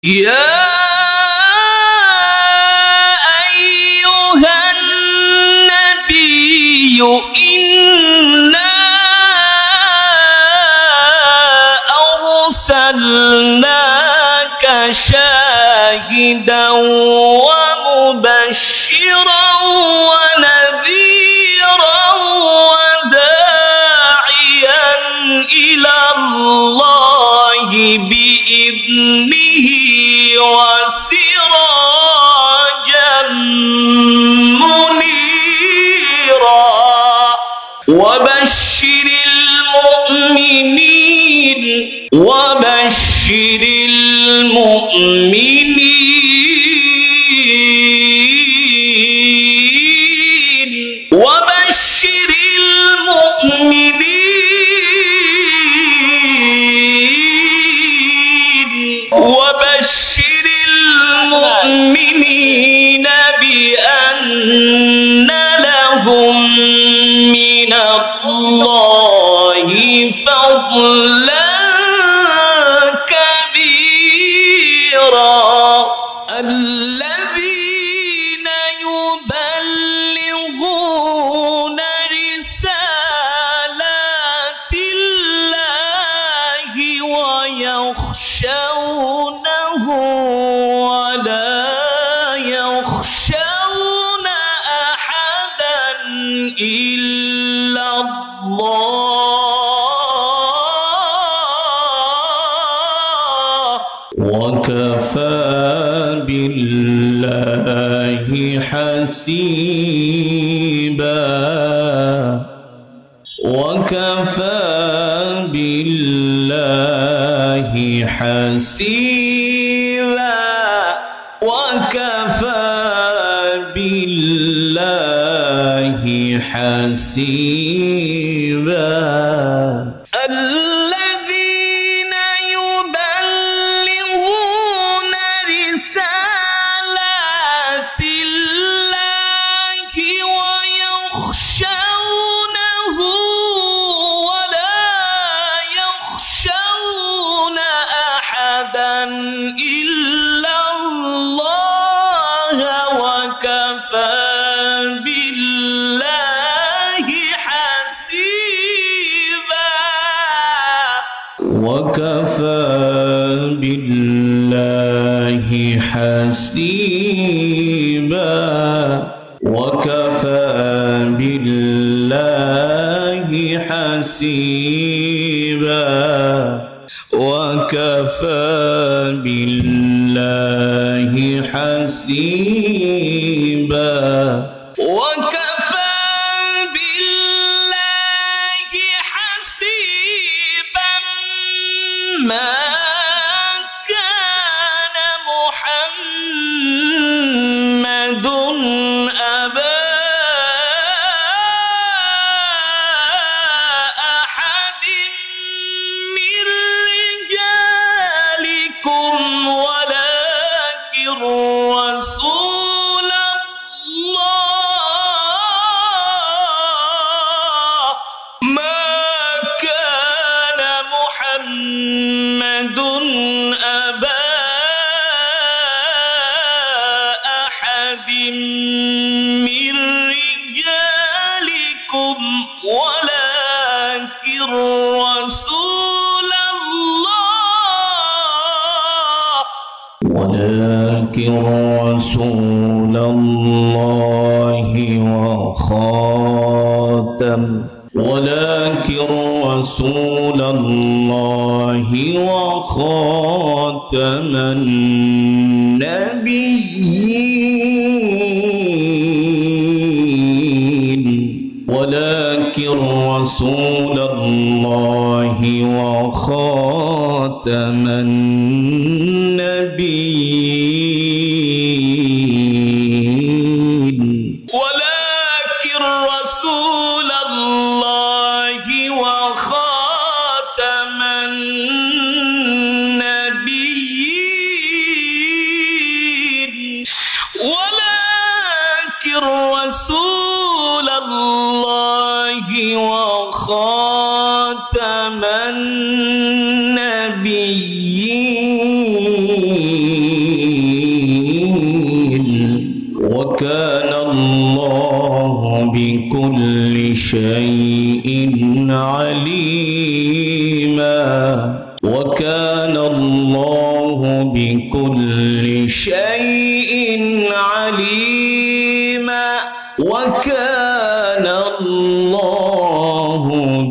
يا أيها النبي إنا أرسلناك شاهدا ومبشرا ونذيرا وداعيا إلى الله بإذنه وسراجا منيرا وبشر المؤمنين بأن لهم من الله فضلا كبيرا الذين يبلغون رسالات الله ويخشونه ولا يخشون أحدا إلا الله وكفى بالله حسيبا وكفى بالله حسيبا وكفى بالله حسيبا الذين يبلغون رسالات الله ويخشونه ولا يخشون أحدا إلا الله وكفى بالله حسيبا وكفى بالله حسيبا وكفى بالله حسيبا وكفى بالله حسيبا وكفى بالله حسيبا ما كان محمد أبا أحد من رجالكم ولكن رسول الله ما كان محمد أبا أحد من رجالكم ولكن رسول الله رسول الله وخاتم النبيين ولكن رسول الله وخاتم النبيين ولكن رسول الله وخاتم النبيين ولكن رسول الله وخاتم النبيين شيء عليما وكان الله بكل شيء عليما وكان الله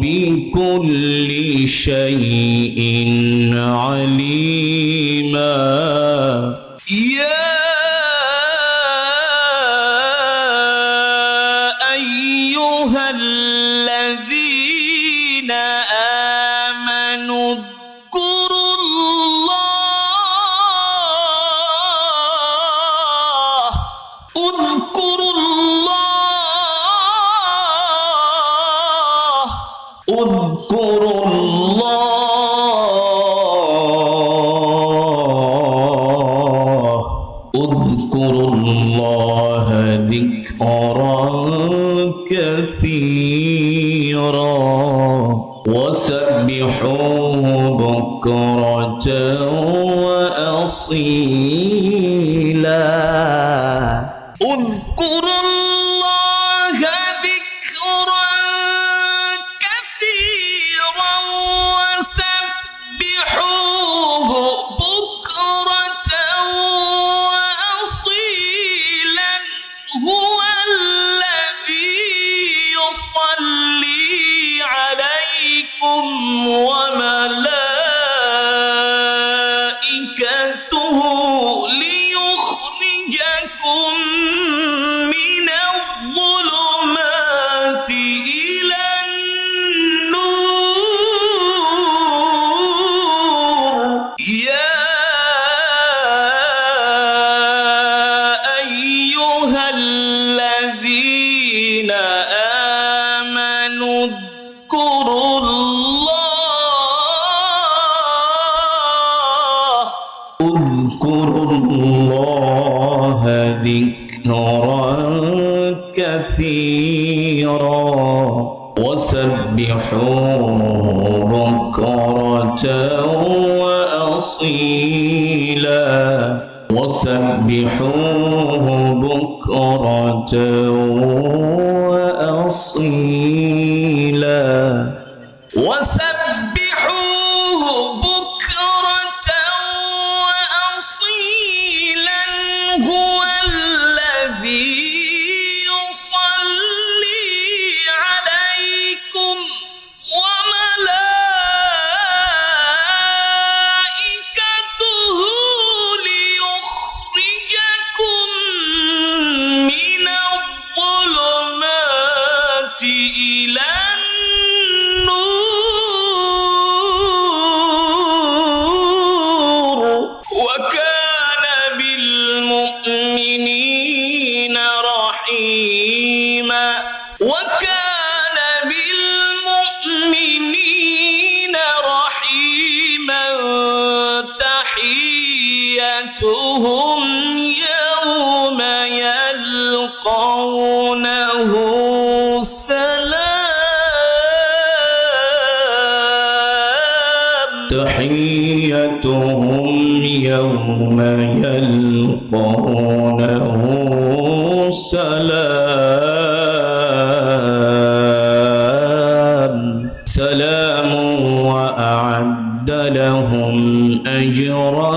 بكل شيء عليما يا أيها الذين آمنوا اذكروا الله اذكروا الله اذكروا الله اذكروا الله ذكرا كثيرا وسبحوه بكرة وأصيلا اذكروا الله ذكرا كثيرا وسبحوه بكرة وأصيلا هو الذي يصلي عليكم وملائكته ليخرجكم من الظلمات إلى النور يا أيها الذين آمنوا اذكروا الله اذكروا الله ذكرا كثيرا وسبحوه بكرة وأصيلا وسبحوه بكرة وأصيلا وسبحوه بكرة وأصيلا هو الذي يصلي عليكم وملائكته ليخرجكم من الظلمات إلى النور وكان بالمؤمنين رحيما وكان بالمؤمنين رحيما تحيتهم يوم يلقونه سلام تحيتهم يوم يلقونه سلام سلام وأعد لهم أجرا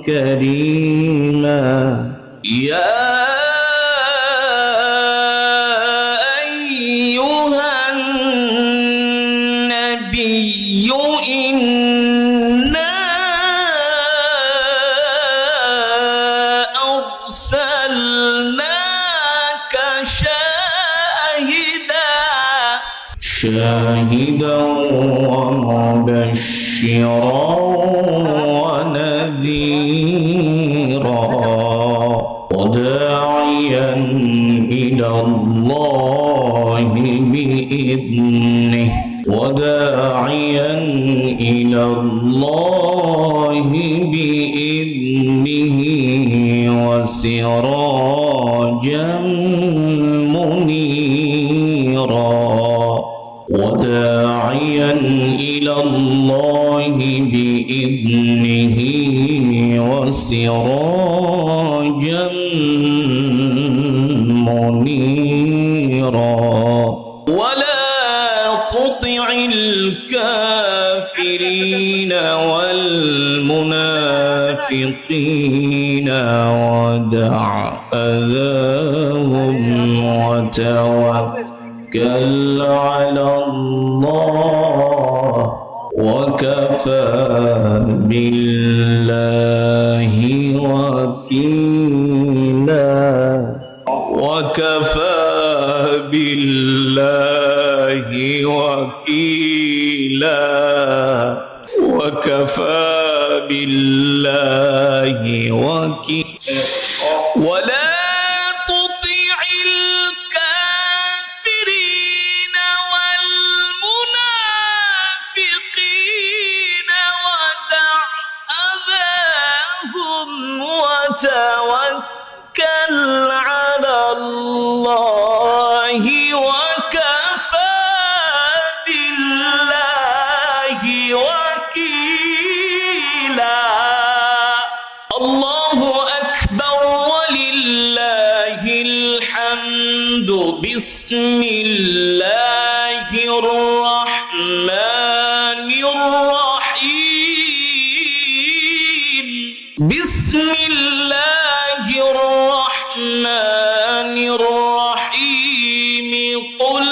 كريما يا أيها النبي إنا أرسلناك شاهدا ومبشرا ونذيرا وداعيا إلى الله بإذنه وداعيا إلى الله بإذنه وسراجا منيرا وداعيا إلى الله بإذنه وسراجا منيرا الكافرين والمنافقين ودع أذاهم وتوكل على الله وكفى بالله وكيلا وكفى بالله وكيلا وكفى بالله وكيلا ولا تطع الكافرين والمنافقين ودع أذاهم وتوكل على الله وكفى بالله وكيلا الله أكبر ولله الحمد بسم الله الرحمن الرحيم بسم الله الرحمن الرحيم قل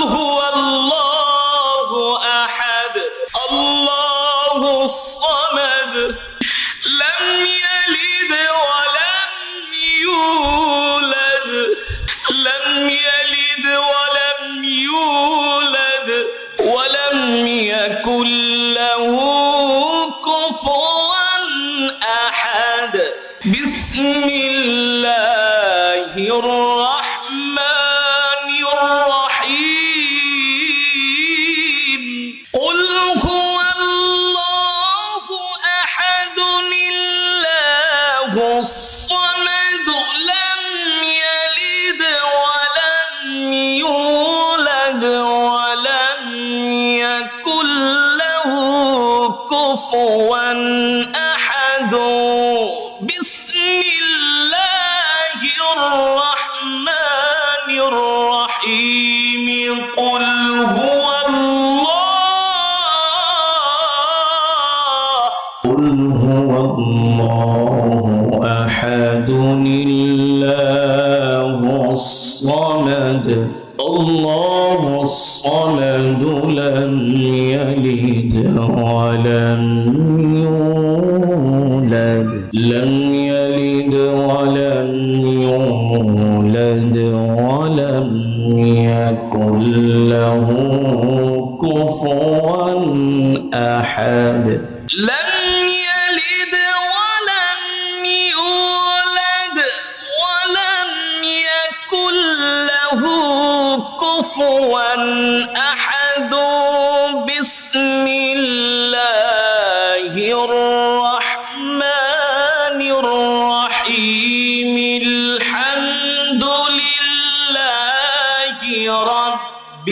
هو الله أحد الله الصمد لم يلد ولم يولد ولم يكن له كفوا أحد بسم الله الرحمن الرحيم قل هو الله أحد الله الصمد لم يلد ولم يولد ولم يكن له كفوا أحد بسم الله الرحمن الرحيم قل هو الله أحد الله الصمد الله الصمد لم يلد ولم يولد ولم يكن له كفوا أحد لم يلد ولم يولد ولم يكن له كفوا أحد بسم الله الرحمن الرحيم الحمد لله رب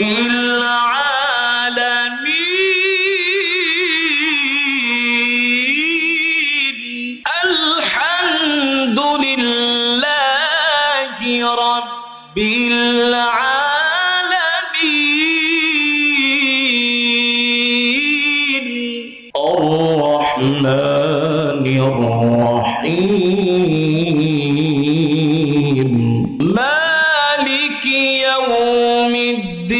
العالمين الحمد لله رب العالمين الرحمن الرحيم مالك يوم الدين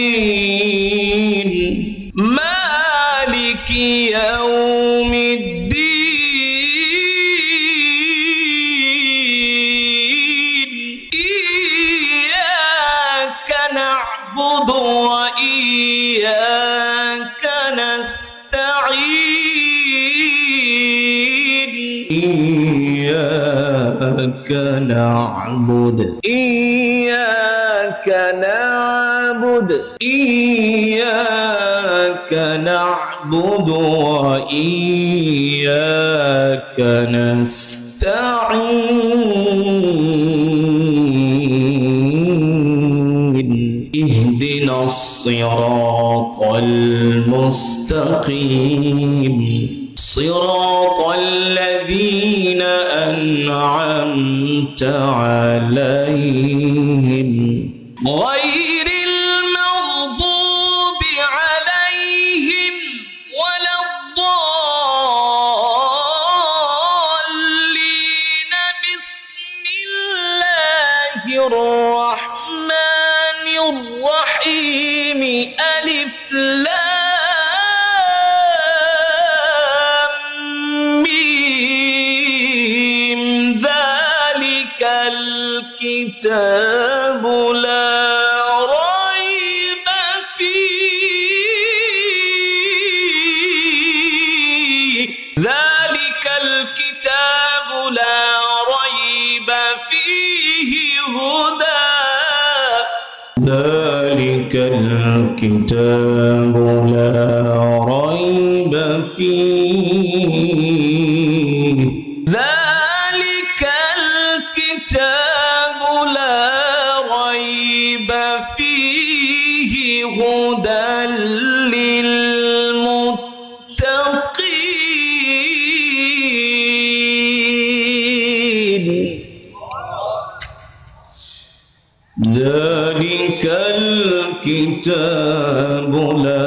مالك يوم الدين إياك نعبد وإياك نستعين إياك نعبد إياك نعبد وإياك نستعين اهدنا الصراط المستقيم صراط الذين أنعمت عليهم الكتاب لا ريب فيه ذلك الكتاب لا ريب فيه هدى ذلك الكتاب لا ريب فيه ذلك الكتاب لا ريب فيه هدى للمتقين ذلك الكتاب لا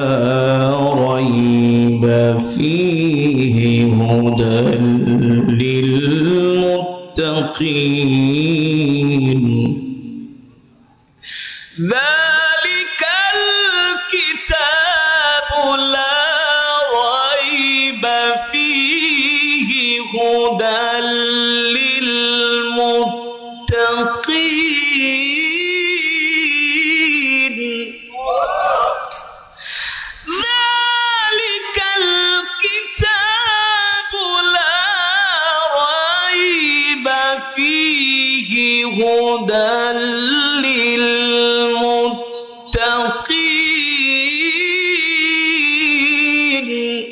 ريب فيه هدى للمتقين ذلك الكتاب لا ريب فيه هدى للمتقين ذلك الكتاب لا ريب فيه هدى للمتقين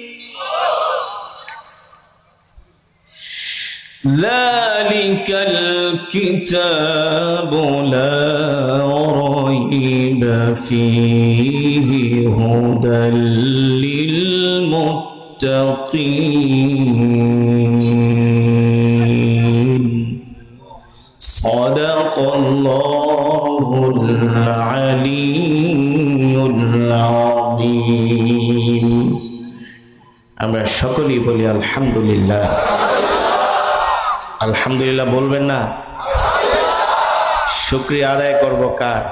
ذلك الكتاب لا ريب فيه هدى للمتقين صدق الله العلي العظيم আমরা সকলেই বলি আলহামদুলিল্লাহ আলহামদুলিল্লাহ বলবেন না শুকরিয়া আদায় করব কার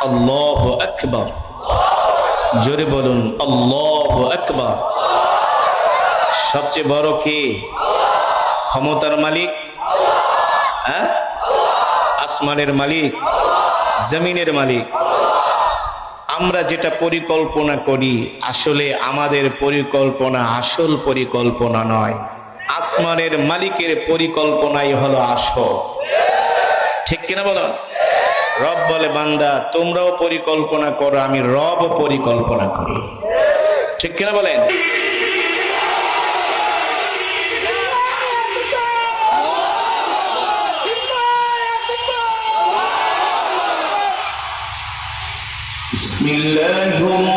আল্লাহু আকবার জোরে বলুন আল্লাহু আকবার সবচেয়ে বড় কে ক্ষমতার মালিক হ্যাঁ আসমানের মালিক জমিনের মালিক আমরা যেটা পরিকল্পনা করি আসলে আমাদের পরিকল্পনা আসল পরিকল্পনা নয় আসমানের মালিকের পরিকল্পনাই হলো আসল ঠিক কিনা বলো রব বলে বান্দা তোমরাও পরিকল্পনা করো আমি রব পরিকল্পনা করি ঠিক কিনা বলেন বিসমিল্লাহির